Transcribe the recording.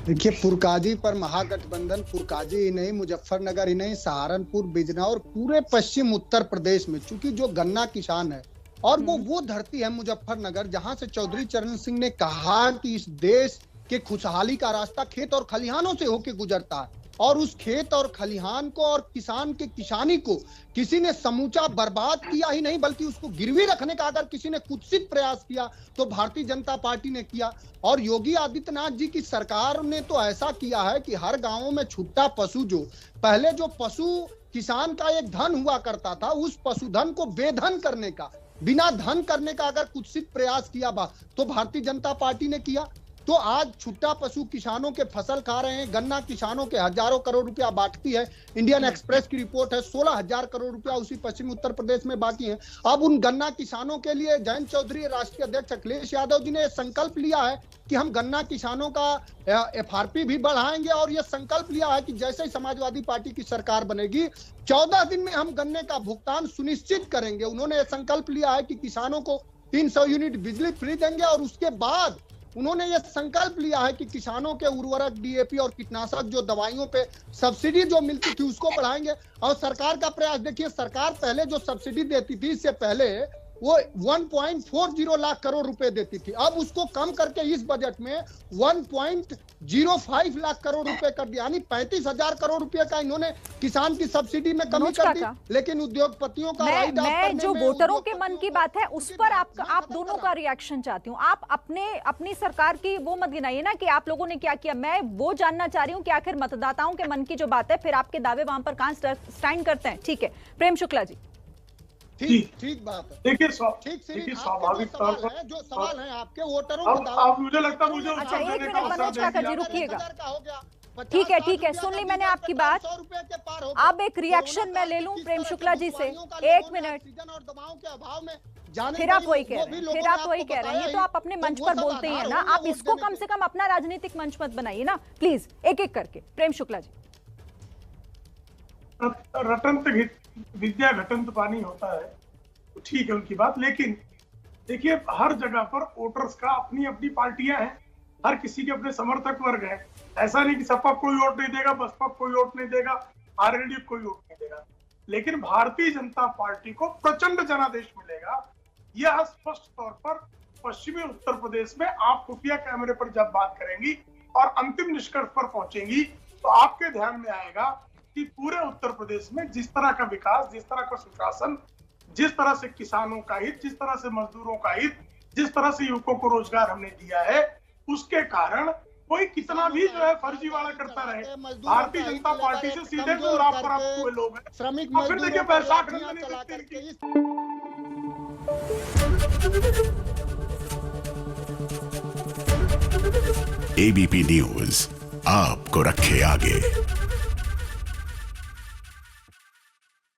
देखिए, फुरकाजी पर महागठबंधन फुरकाजी ही नहीं, मुजफ्फरनगर ही नहीं, सहारनपुर, बिजनौर, पूरे पश्चिम उत्तर प्रदेश में, चूंकि जो गन्ना किसान है और वो धरती है मुजफ्फरनगर जहां से चौधरी चरण सिंह ने कहा कि इस देश के खुशहाली का रास्ता खेत और खलिहानों से होकर गुजरता है, और उस खेत और खलिहान को और किसान के किसानी को किसी ने समूचा बर्बाद किया ही नहीं, बल्कि उसको गिरवी रखने का अगर किसी ने कुत्सित प्रयास किया तो भारतीय जनता पार्टी ने किया। और योगी आदित्यनाथ जी की सरकार ने तो ऐसा किया है कि हर गांवों में छुट्टा पशु, जो पहले जो पशु किसान का एक धन हुआ करता था, उस पशुधन को बेधन करने का, बिना धन करने का अगर कुत्सित प्रयास किया तो भारतीय जनता पार्टी ने किया। तो आज छुट्टा पशु किसानों के फसल खा रहे हैं, गन्ना किसानों के हजारों करोड़ रुपया बांटती है। इंडियन एक्सप्रेस की रिपोर्ट है 16,000 करोड़ रुपया उसी पश्चिमी उत्तर प्रदेश में बाकी है। अब उन गन्ना किसानों के लिए जयंत चौधरी, राष्ट्रीय अध्यक्ष अखिलेश यादव जी ने संकल्प लिया है कि हम गन्ना किसानों का एफआरपी भी बढ़ाएंगे, और यह संकल्प लिया है कि जैसे ही समाजवादी पार्टी की सरकार बनेगी 14 दिन में हम गन्ने का भुगतान सुनिश्चित करेंगे। उन्होंने यह संकल्प लिया है कि किसानों को 300 यूनिट बिजली फ्री देंगे, और उसके बाद उन्होंने यह संकल्प लिया है कि किसानों के उर्वरक, डीएपी और कीटनाशक जो दवाइयों पे सब्सिडी जो मिलती थी उसको बढ़ाएंगे। और सरकार का प्रयास देखिए, सरकार पहले जो सब्सिडी देती थी, इससे पहले वो 1.40 लाख करोड़ रुपए देती थी, अब उसको कम करके इस बजट में 1.05 लाख करोड़ रुपए कर दिया, यानी 35,000 करोड़ रुपए का इन्होंने किसान की सब्सिडी में कमी कर दी। लेकिन उद्योगपतियों का मैं जो वोटरों के मन की बात है उस पर आप दोनों का रिएक्शन चाहती हूँ। आप अपनी सरकार की वो मत गिनाइए ना कि आप लोगों ने क्या किया, मैं वो जानना चाह रही हूँ कि आखिर मतदाताओं के मन की जो बात है, फिर आपके दावे वहां पर कहां स्टैंड करते हैं। ठीक है, प्रेम शुक्ला जी। ठीक बात है। देखिए स्वाभाविक तौर पर जो सवाल है आपके वोटरों के, आप मुझे लगता है मुझे अच्छा एक मिनट मनोज काका जी रुकिएगा। ठीक है, सुन ली मैंने आपकी बात। अब एक रिएक्शन मैं ले लूं प्रेम शुक्ला जी से, एक मिनट। और दवाओं के अभाव में फिर आप वही कह रहे हैं, ये तो आप अपने मंच पर बोलते ही है ना, आप इसको कम से कम अपना राजनीतिक मंच मत बनाइए ना प्लीज, एक एक करके। प्रेम शुक्ला जी। रटंत विद्या घटंत पानी होता है, तो ठीक है उनकी बात, लेकिन देखिए हर जगह पर वोटर्स का अपनी अपनी पार्टियां हैं, हर किसी के अपने समर्थक वर्ग हैं। ऐसा नहीं कि सपा कोई वोट नहीं देगा, बसपा कोई वोट नहीं देगा, आरएलडी कोई वोट नहीं देगा, लेकिन भारतीय जनता पार्टी को प्रचंड जनादेश मिलेगा। यह स्पष्ट तौर पर पश्चिमी उत्तर प्रदेश में आप खुफिया कैमरे पर जब बात करेंगी और अंतिम निष्कर्ष पर पहुंचेंगी तो आपके ध्यान में आएगा कि पूरे उत्तर प्रदेश में जिस तरह का विकास, जिस तरह का सुशासन, जिस तरह से किसानों का हित, जिस तरह से मजदूरों का हित, जिस तरह से युवकों को रोजगार हमने दिया है, उसके कारण कोई कितना भी जो है फर्जीवाड़ा करता रहे, भारतीय जनता पार्टी से सीधे जो लाभ प्राप्त हुए लोग हैं, श्रमिक मजदूर, फिर देखिए बैसाख एबीपी न्यूज आपको रखे आगे।